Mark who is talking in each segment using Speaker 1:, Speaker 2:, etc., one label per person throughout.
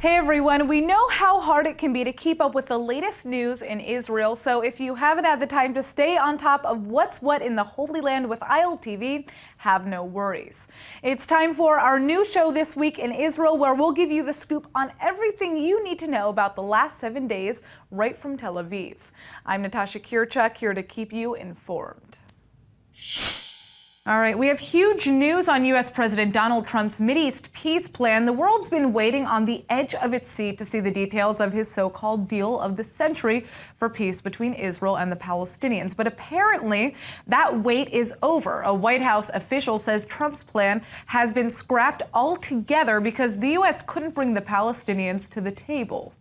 Speaker 1: Hey everyone, we know how hard it can be to keep up with the latest news in Israel, so if you haven't had the time to stay on top of what's what in the Holy Land with ILTV, have no worries. It's time for our new show this week in Israel, where we'll give you the scoop on everything you need to know about the last 7 days right from Tel Aviv. I'm Natasha Kirchuk, here to keep you informed. All right, we have huge news on U.S. President Donald Trump's Mideast peace plan. The world's been waiting on the edge of its seat to see the details of his so-called deal of the century for peace between Israel and the Palestinians. But apparently, that wait is over. A White House official says Trump's plan has been scrapped altogether because the U.S. couldn't bring the Palestinians to the table.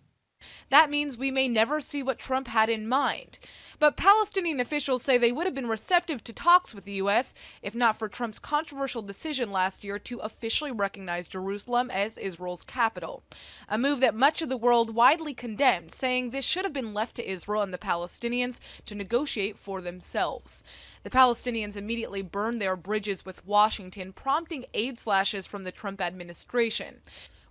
Speaker 2: That means we may never see what Trump had in mind. But Palestinian officials say they would have been receptive to talks with the U.S. if not for Trump's controversial decision last year to officially recognize Jerusalem as Israel's capital. A move that much of the world widely condemned, saying this should have been left to Israel and the Palestinians to negotiate for themselves. The Palestinians immediately burned their bridges with Washington, prompting aid slashes from the Trump administration.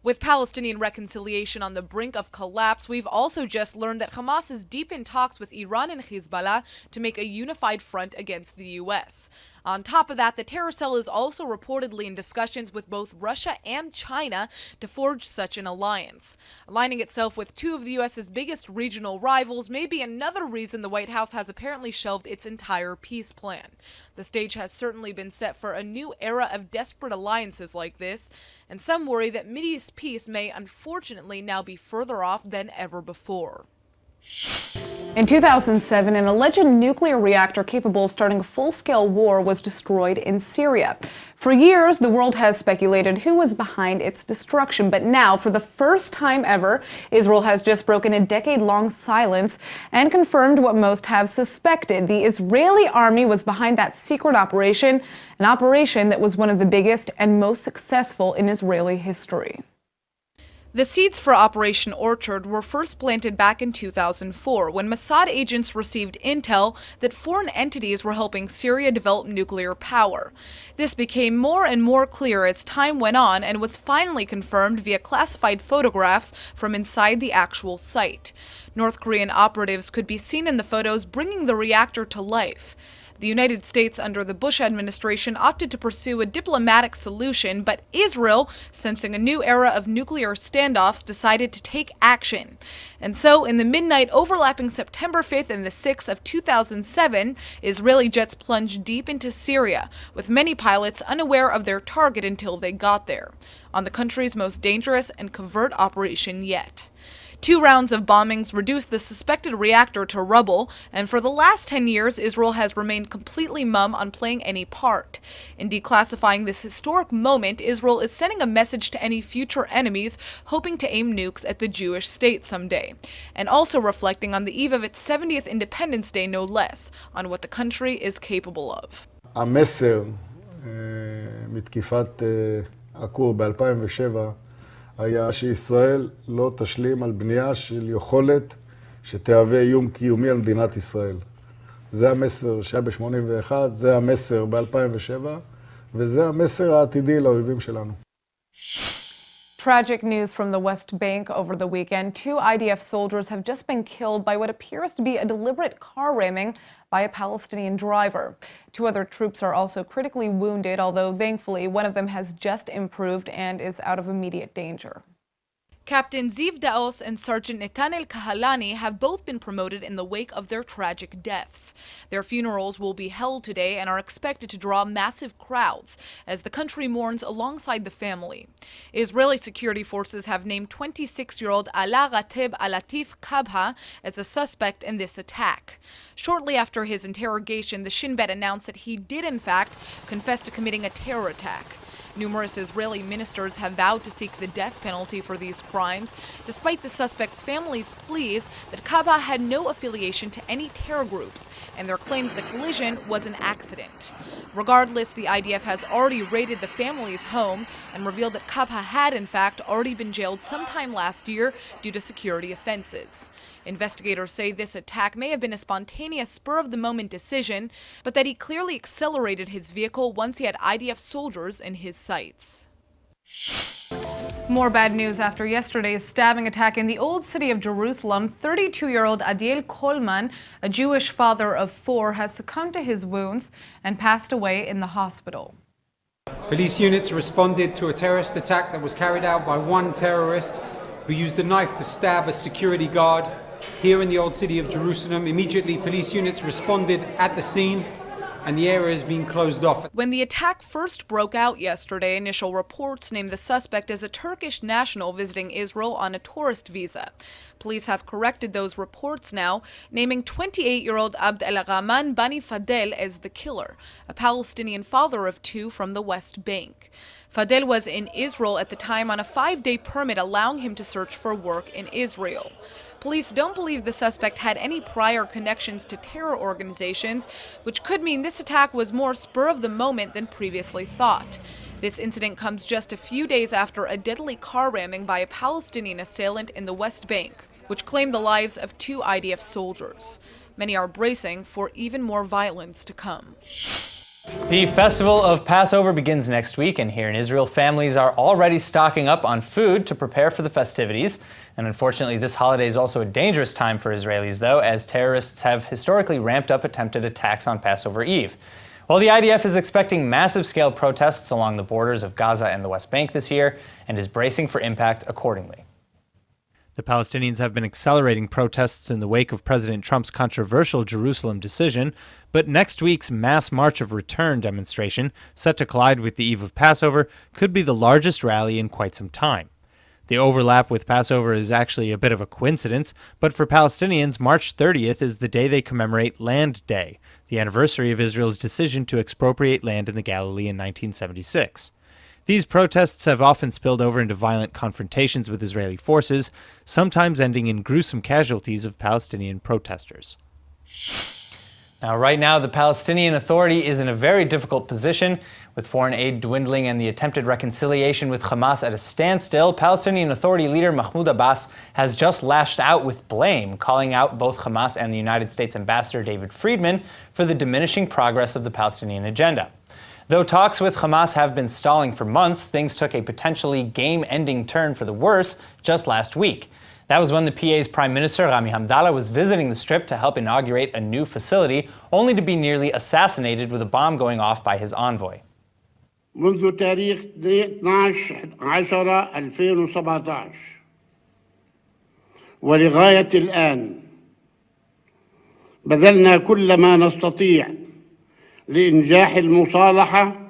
Speaker 2: With Palestinian reconciliation on the brink of collapse, we've also just learned that Hamas is deep in talks with Iran and Hezbollah to make a unified front against the U.S. On top of that, the terror cell is also reportedly in discussions with both Russia and China to forge such an alliance. Aligning itself with two of the U.S.'s biggest regional rivals may be another reason the White House has apparently shelved its entire peace plan. The stage has certainly been set for a new era of desperate alliances like this, and some worry that Mideast peace may unfortunately now be further off than ever before.
Speaker 1: In 2007, an alleged nuclear reactor capable of starting a full-scale war was destroyed in Syria. For years, the world has speculated who was behind its destruction, but now, for the first time ever, Israel has just broken a decade-long silence and confirmed what most have suspected. The Israeli army was behind that secret operation, an operation that was one of the biggest and most successful in Israeli history.
Speaker 2: The seeds for Operation Orchard were first planted back in 2004 when Mossad agents received intel that foreign entities were helping Syria develop nuclear power. This became more and more clear as time went on and was finally confirmed via classified photographs from inside the actual site. North Korean operatives could be seen in the photos bringing the reactor to life. The United States under the Bush administration opted to pursue a diplomatic solution, but Israel, sensing a new era of nuclear standoffs, decided to take action. And so, in the midnight overlapping September 5th and the 6th of 2007, Israeli jets plunged deep into Syria, with many pilots unaware of their target until they got there, on the country's most dangerous and covert operation yet. 2 rounds of bombings reduced the suspected reactor to rubble, and for the last 10 years, Israel has remained completely mum on playing any part. In declassifying this historic moment, Israel is sending a message to any future enemies hoping to aim nukes at the Jewish state someday, and also reflecting on the eve of its 70th Independence Day, no less, on what the country is capable of.
Speaker 3: המסר מתקיפת הכור ב-2007 היה שישראל לא תשלים על בנייה של יכולת שתהווה איום קיומי על מדינת ישראל. זה המסר שהיה ב-81, זה המסר ב-2007, וזה המסר העתידי לאויבים שלנו.
Speaker 1: Tragic news from the West Bank over the weekend. 2 IDF soldiers have just been killed by what appears to be a deliberate car ramming by a Palestinian driver. 2 other troops are also critically wounded, although thankfully one of them has just improved and is out of immediate danger.
Speaker 2: Captain Ziv Daos and Sergeant Netanel Kahalani have both been promoted in the wake of their tragic deaths. Their funerals will be held today and are expected to draw massive crowds as the country mourns alongside the family. Israeli security forces have named 26-year-old Ala Rateb Alatif Kabha as a suspect in this attack. Shortly after his interrogation, the Shin Bet announced that he did in fact confess to committing a terror attack. Numerous Israeli ministers have vowed to seek the death penalty for these crimes, despite the suspect's family's pleas that Kabha had no affiliation to any terror groups and their claim that the collision was an accident. Regardless, the IDF has already raided the family's home and revealed that Kabha had, in fact, already been jailed sometime last year due to security offenses. Investigators say this attack may have been a spontaneous spur-of-the-moment decision, but that he clearly accelerated his vehicle once he had IDF soldiers in his sights.
Speaker 1: More bad news after yesterday's stabbing attack in the old city of Jerusalem. 32-year-old Adiel Coleman, a Jewish father of 4, has succumbed to his wounds and passed away in the hospital.
Speaker 4: Police units responded to a terrorist attack that was carried out by one terrorist who used a knife to stab a security guard here in the old city of Jerusalem. Immediately, police units responded at the scene, and the area is being closed off.
Speaker 2: When the attack first broke out yesterday, initial reports named the suspect as a Turkish national visiting Israel on a tourist visa. Police have corrected those reports now, naming 28-year-old Abd el-Rahman Bani Fadel as the killer, a Palestinian father of 2 from the West Bank. Fadel was in Israel at the time on a 5-day permit allowing him to search for work in Israel. Police don't believe the suspect had any prior connections to terror organizations, which could mean this attack was more spur of the moment than previously thought. This incident comes just a few days after a deadly car ramming by a Palestinian assailant in the West Bank, which claimed the lives of 2 IDF soldiers. Many are bracing for even more violence to come.
Speaker 5: The festival of Passover begins next week, and here in Israel, families are already stocking up on food to prepare for the festivities. And unfortunately, this holiday is also a dangerous time for Israelis, though, as terrorists have historically ramped up attempted attacks on Passover Eve. While the IDF is expecting massive-scale protests along the borders of Gaza and the West Bank this year and is bracing for impact accordingly. The Palestinians have been accelerating protests in the wake of President Trump's controversial Jerusalem decision, but next week's mass March of Return demonstration, set to collide with the eve of Passover, could be the largest rally in quite some time. The overlap with Passover is actually a bit of a coincidence, but for Palestinians, March 30th is the day they commemorate Land Day, the anniversary of Israel's decision to expropriate land in the Galilee in 1976. These protests have often spilled over into violent confrontations with Israeli forces, sometimes ending in gruesome casualties of Palestinian protesters. Now, right now, the Palestinian Authority is in a very difficult position. With foreign aid dwindling and the attempted reconciliation with Hamas at a standstill, Palestinian Authority leader Mahmoud Abbas has just lashed out with blame, calling out both Hamas and the United States Ambassador David Friedman for the diminishing progress of the Palestinian agenda. Though talks with Hamas have been stalling for months, things took a potentially game-ending turn for the worse just last week. That was when the PA's Prime Minister, Rami Hamdallah, was visiting the Strip to help inaugurate a new facility, only to be nearly assassinated with a bomb going off by his envoy.
Speaker 6: منذ تاريخ 12/10/2017 ولغاية الآن بذلنا كل ما نستطيع لإنجاح المصالحة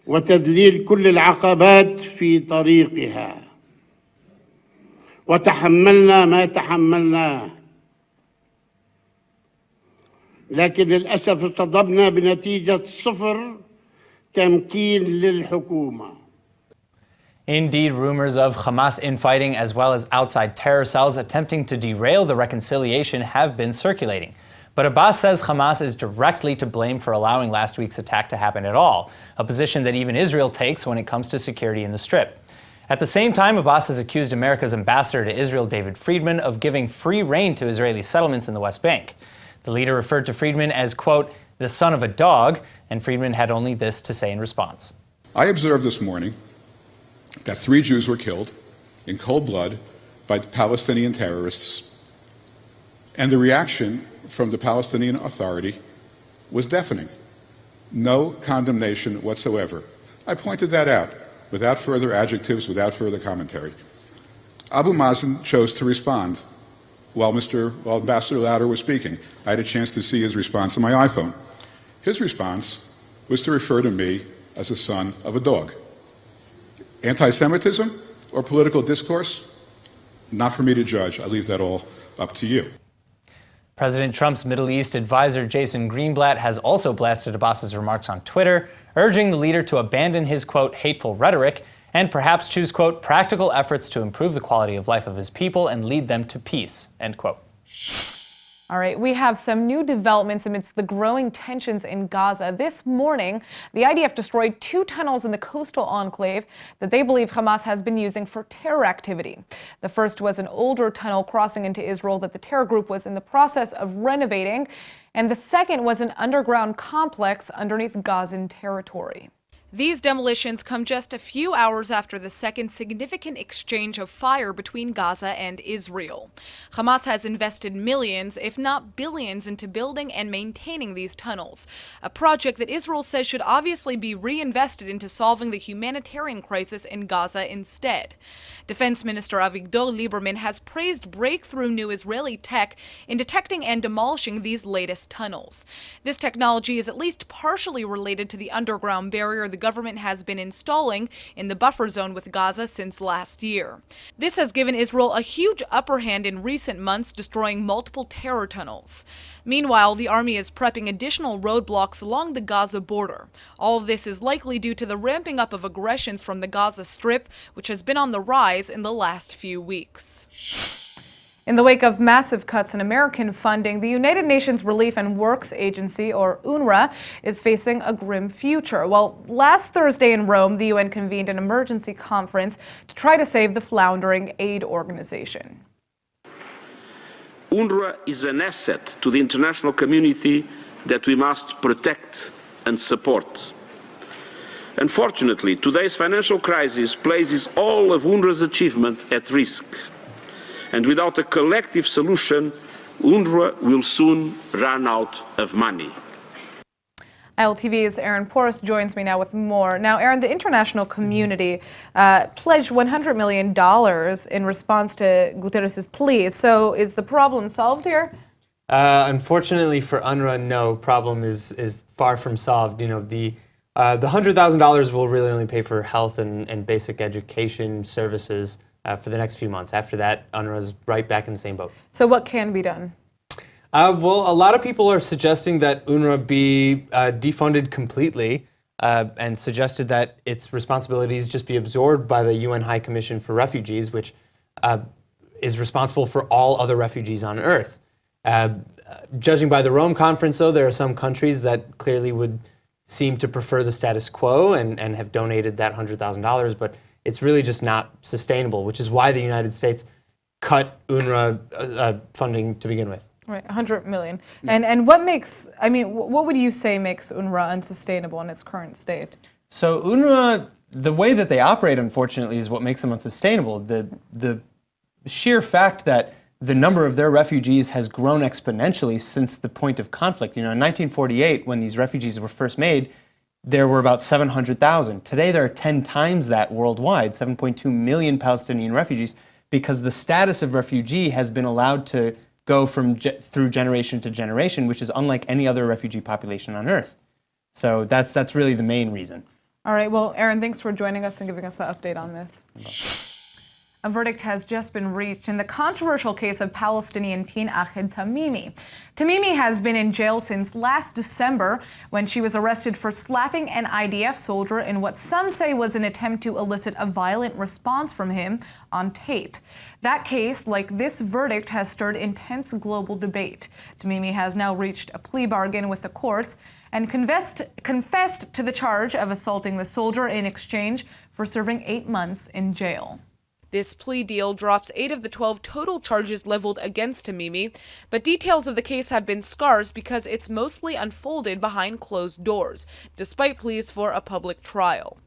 Speaker 6: وتذليل كل العقبات في طريقها وتحملنا ما تحملناه لكن للأسف اصطدمنا بنتيجة 0 تمكين للحكومة.
Speaker 5: Indeed, rumors of Hamas infighting as well as outside terror cells attempting to derail the reconciliation have been circulating. But Abbas says Hamas is directly to blame for allowing last week's attack to happen at all, a position that even Israel takes when it comes to security in the Strip. At the same time, Abbas has accused America's ambassador to Israel, David Friedman, of giving free rein to Israeli settlements in the West Bank. The leader referred to Friedman as, quote, the son of a dog, and Friedman had only this to say in response.
Speaker 7: I observed this morning that 3 Jews were killed in cold blood by Palestinian terrorists, and the reaction from the Palestinian Authority was deafening. No condemnation whatsoever. I pointed that out without further adjectives, without further commentary. Abu Mazen chose to respond while Ambassador Lauder was speaking. I had a chance to see his response on my iPhone. His response was to refer to me as the son of a dog. Anti-Semitism or political discourse? Not for me to judge. I leave that all up to you.
Speaker 5: President Trump's Middle East advisor Jason Greenblatt has also blasted Abbas's remarks on Twitter, urging the leader to abandon his, quote, hateful rhetoric and perhaps choose, quote, practical efforts to improve the quality of life of his people and lead them to peace, end quote.
Speaker 1: All right, we have some new developments amidst the growing tensions in Gaza. This morning, the IDF destroyed 2 tunnels in the coastal enclave that they believe Hamas has been using for terror activity. The first was an older tunnel crossing into Israel that the terror group was in the process of renovating, and the second was an underground complex underneath Gazan territory.
Speaker 2: These demolitions come just a few hours after the second significant exchange of fire between Gaza and Israel. Hamas has invested millions, if not billions, into building and maintaining these tunnels, a project that Israel says should obviously be reinvested into solving the humanitarian crisis in Gaza instead. Defense Minister Avigdor Lieberman has praised breakthrough new Israeli tech in detecting and demolishing these latest tunnels. This technology is at least partially related to the underground barrier the government has been installing in the buffer zone with Gaza since last year. This has given Israel a huge upper hand in recent months, destroying multiple terror tunnels. Meanwhile, the army is prepping additional roadblocks along the Gaza border. All of this is likely due to the ramping up of aggressions from the Gaza Strip, which has been on the rise in the last few weeks.
Speaker 1: In the wake of massive cuts in American funding, the United Nations Relief and Works Agency, or UNRWA, is facing a grim future. Well, last Thursday in Rome, the UN convened an emergency conference to try to save the floundering aid organization.
Speaker 8: UNRWA is an asset to the international community that we must protect and support. Unfortunately, today's financial crisis places all of UNRWA's achievement at risk. And without a collective solution, UNRWA will soon run out of money.
Speaker 1: ILTV's Aaron Porras joins me now with more. Now, Aaron, the international community pledged $100 million in response to Guterres' plea. So is the problem solved here?
Speaker 9: Unfortunately for UNRWA, no. Problem is far from solved. You know, the $100,000 will really only pay for health and basic education services for the next few months. After that, UNRWA's right back in the same boat.
Speaker 1: So what can be done?
Speaker 9: Well, a lot of people are suggesting that UNRWA be defunded completely and suggested that its responsibilities just be absorbed by the UN High Commission for Refugees, which is responsible for all other refugees on Earth. Judging by the Rome conference, though, there are some countries that clearly would seem to prefer the status quo and have donated that $100,000, but it's really just not sustainable, which is why the United States cut UNRWA funding to begin with.
Speaker 1: Right, $100 million. And what makes, I mean, what would you say makes UNRWA unsustainable in its current state?
Speaker 9: So UNRWA, the way that they operate, unfortunately, is what makes them unsustainable. The sheer fact that the number of their refugees has grown exponentially since the point of conflict. You know, in 1948, when these refugees were first made, there were about 700,000. Today, there are 10 times that worldwide, 7.2 million Palestinian refugees, because the status of refugee has been allowed to go through generation to generation, which is unlike any other refugee population on Earth. So that's really the main reason.
Speaker 1: All right, well, Aaron, thanks for joining us and giving us an update on this. A verdict has just been reached in the controversial case of Palestinian teen Ahmed Tamimi. Tamimi has been in jail since last December when she was arrested for slapping an IDF soldier in what some say was an attempt to elicit a violent response from him on tape. That case, like this verdict, has stirred intense global debate. Tamimi has now reached a plea bargain with the courts and confessed to the charge of assaulting the soldier in exchange for serving 8 months in jail.
Speaker 2: This plea deal drops 8 of the 12 total charges leveled against Tamimi, but details of the case have been scarce because it's mostly unfolded behind closed doors, despite pleas for a public trial.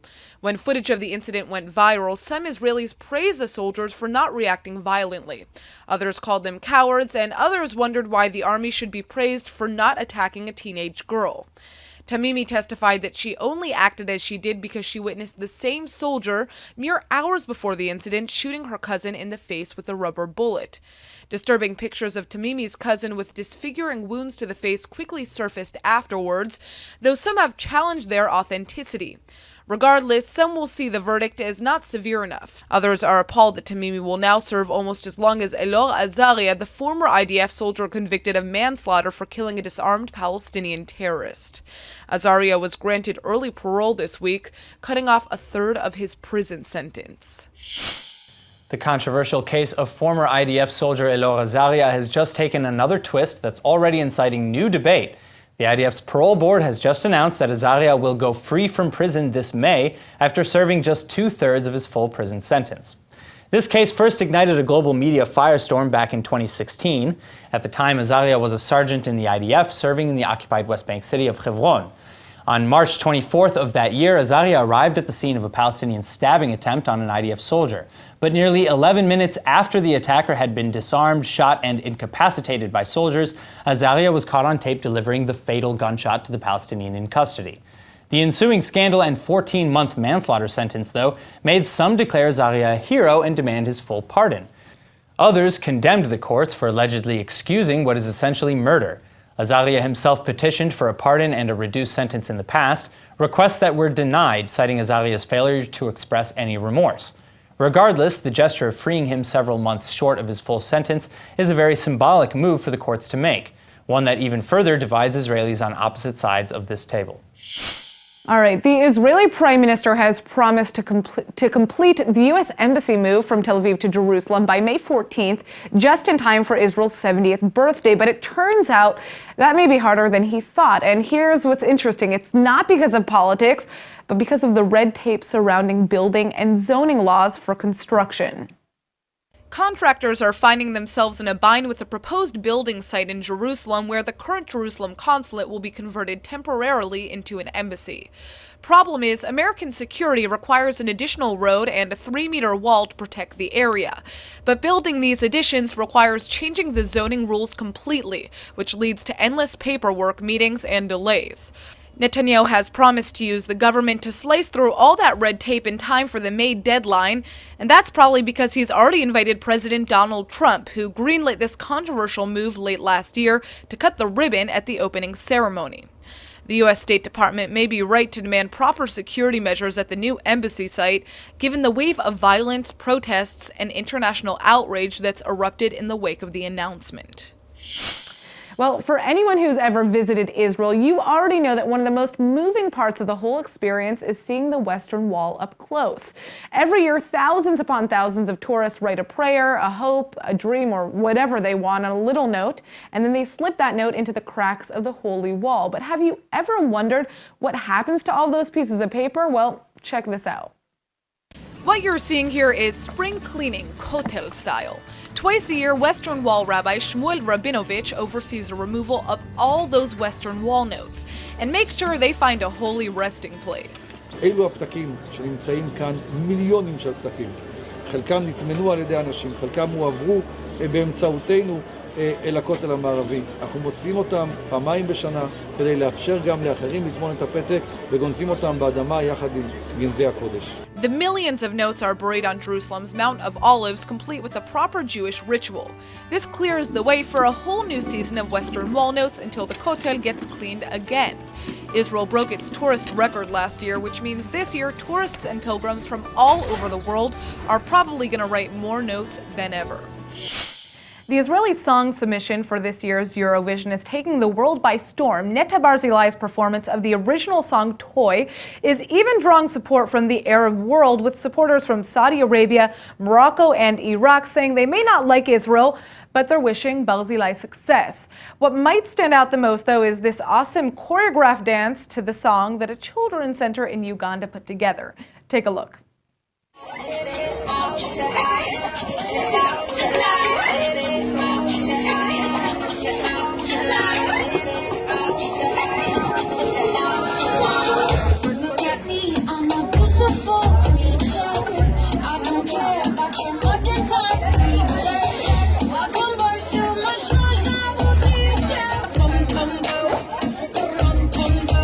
Speaker 2: When footage of the incident went viral, some Israelis praised the soldiers for not reacting violently. Others called them cowards, and others wondered why the army should be praised for not attacking a teenage girl. Tamimi testified that she only acted as she did because she witnessed the same soldier mere hours before the incident shooting her cousin in the face with a rubber bullet. Disturbing pictures of Tamimi's cousin with disfiguring wounds to the face quickly surfaced afterwards, though some have challenged their authenticity. Regardless, some will see the verdict as not severe enough. Others are appalled that Tamimi will now serve almost as long as Azaria, the former IDF soldier convicted of manslaughter for killing a disarmed Palestinian terrorist. Azaria was granted early parole this week, cutting off a third of his prison sentence.
Speaker 5: The controversial case of former IDF soldier Azaria has just taken another twist that's already inciting new debate. The IDF's parole board has just announced that Azaria will go free from prison this May after serving just 2/3 of his full prison sentence. This case first ignited a global media firestorm back in 2016. At the time, Azaria was a sergeant in the IDF serving in the occupied West Bank city of Hebron. On March 24th of that year, Azaria arrived at the scene of a Palestinian stabbing attempt on an IDF soldier. But nearly 11 minutes after the attacker had been disarmed, shot, and incapacitated by soldiers, Azaria was caught on tape delivering the fatal gunshot to the Palestinian in custody. The ensuing scandal and 14-month manslaughter sentence, though, made some declare Azaria a hero and demand his full pardon. Others condemned the courts for allegedly excusing what is essentially murder. Azaria himself petitioned for a pardon and a reduced sentence in the past, requests that were denied, citing Azaria's failure to express any remorse. Regardless, the gesture of freeing him several months short of his full sentence is a very symbolic move for the courts to make, one that even further divides Israelis on opposite sides of this table.
Speaker 1: All right, the Israeli Prime Minister has promised to complete the U.S. Embassy move from Tel Aviv to Jerusalem by May 14th, just in time for Israel's 70th birthday. But it turns out that may be harder than he thought. And here's what's interesting. It's not because of politics, but because of the red tape surrounding building and zoning laws for construction.
Speaker 2: Contractors are finding themselves in a bind with a proposed building site in Jerusalem where the current Jerusalem consulate will be converted temporarily into an embassy. Problem is, American security requires an additional road and a 3-meter wall to protect the area. But building these additions requires changing the zoning rules completely, which leads to endless paperwork, meetings, and delays. Netanyahu has promised to use the government to slice through all that red tape in time for the May deadline, and that's probably because he's already invited President Donald Trump, who greenlit this controversial move late last year to cut the ribbon at the opening ceremony. The U.S. State Department may be right to demand proper security measures at the new embassy site, given the wave of violence, protests, and international outrage that's erupted in the wake of the announcement.
Speaker 1: Well, for anyone who's ever visited Israel, you already know that one of the most moving parts of the whole experience is seeing the Western Wall up close. Every year, thousands upon thousands of tourists write a prayer, a hope, a dream, or whatever they want on a little note, and then they slip that note into the cracks of the Holy Wall. But have you ever wondered what happens to all those pieces of paper? Well, check this out.
Speaker 2: What you're seeing here is spring cleaning, Kotel style. Twice a year, Western Wall Rabbi Shmuel Rabinovich oversees the removal of all those Western Wall notes and makes sure they find a holy resting place.
Speaker 10: אלו הפתקים שנמצאים כאן, מיליונים של פתקים. חלקם נטמנו על ידי אנשים, חלקם הועברו באמצעותנו אל הכותל המערבי. אנחנו מוציאים אותם פעמיים בשנה כדי לאפשר גם לאחרים לטמון את הפתק וגונזים אותם באדמה יחד עם גנזי הקודש.
Speaker 2: The millions of notes are buried on Jerusalem's Mount of Olives, complete with a proper Jewish ritual. This clears the way for a whole new season of Western Wall notes until the Kotel gets cleaned again. Israel broke its tourist record last year, which means this year tourists and pilgrims from all over the world are probably going to write more notes than ever.
Speaker 1: The Israeli song submission for this year's Eurovision is taking the world by storm. Netta Barzilai's performance of the original song Toy is even drawing support from the Arab world, with supporters from Saudi Arabia, Morocco, and Iraq saying they may not like Israel, but they're wishing Barzilai success. What might stand out the most, though, is this awesome choreographed dance to the song that a children's center in Uganda put together. Take a look.
Speaker 11: Look at me, I'm a beautiful creature. I don't care about your modern time preacher. Welcome boys, too much noise, I will teach ya. Bum bum go, rum bum go.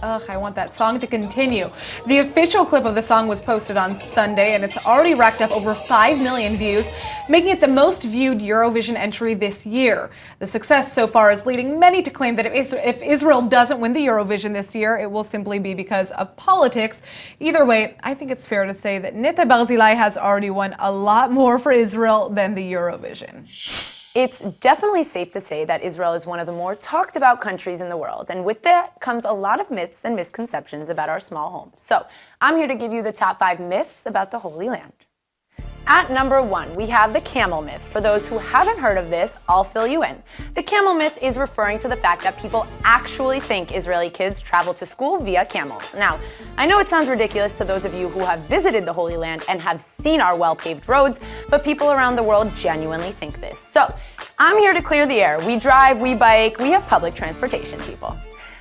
Speaker 1: Ugh, I want that song to continue. The official clip of the song was posted on Sunday, and it's already racked up over 5 million views, making it the most viewed Eurovision entry this year. The success so far is leading many to claim that if Israel doesn't win the Eurovision this year, it will simply be because of politics. Either way, I think it's fair to say that Netta Barzilai has already won a lot more for Israel than the Eurovision.
Speaker 12: It's definitely safe to say that Israel is one of the more talked about countries in the world, and with that comes a lot of myths and misconceptions about our small home. So I'm here to give you the top 5 myths about the Holy Land. At number 1, we have the camel myth. For those who haven't heard of this, I'll fill you in. The camel myth is referring to the fact that people actually think Israeli kids travel to school via camels. Now, I know it sounds ridiculous to those of you who have visited the Holy Land and have seen our well-paved roads, but people around the world genuinely think this. So, I'm here to clear the air. We drive, we bike, we have public transportation, people.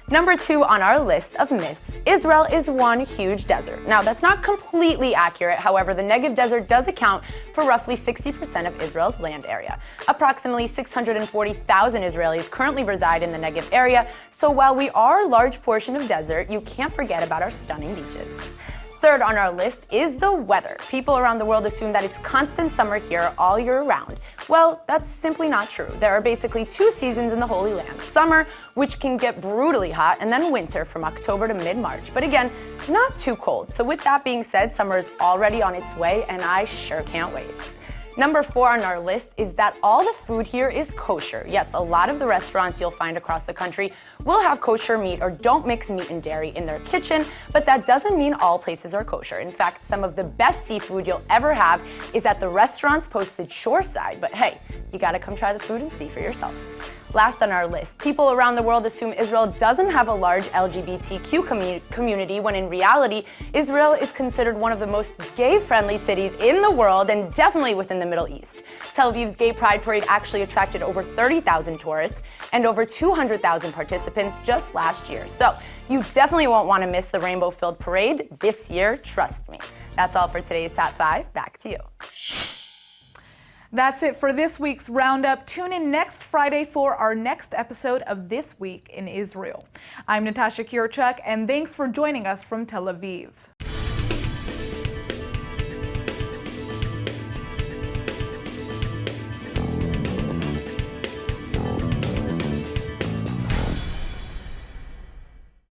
Speaker 12: Number 2 on our list of myths, Israel is one huge desert. Now, that's not completely accurate. However, the Negev Desert does account for roughly 60% of Israel's land area. Approximately 640,000 Israelis currently reside in the Negev area, so while we are a large portion of desert, you can't forget about our stunning beaches. Third on our list is the weather. People around the world assume that it's constant summer here all year round. Well, that's simply not true. There are basically 2 seasons in the Holy Land. Summer, which can get brutally hot, and then winter from October to mid-March. But again, not too cold. So with that being said, summer is already on its way, and I sure can't wait. Number 4 on our list is that all the food here is kosher. Yes, a lot of the restaurants you'll find across the country will have kosher meat or don't mix meat and dairy in their kitchen, but that doesn't mean all places are kosher. In fact, some of the best seafood you'll ever have is at the restaurants posted shoreside. But hey, you gotta come try the food and see for yourself. Last on our list, people around the world assume Israel doesn't have a large LGBTQ community when in reality, Israel is considered one of the most gay-friendly cities in the world and definitely within the Middle East. Tel Aviv's Gay Pride Parade actually attracted over 30,000 tourists and over 200,000 participants just last year. So you definitely won't want to miss the rainbow-filled parade this year, trust me. That's all for today's Top 5. Back to you.
Speaker 1: That's it for this week's Roundup. Tune in next Friday for our next episode of This Week in Israel. I'm Natasha Kirchuk, and thanks for joining us from Tel Aviv.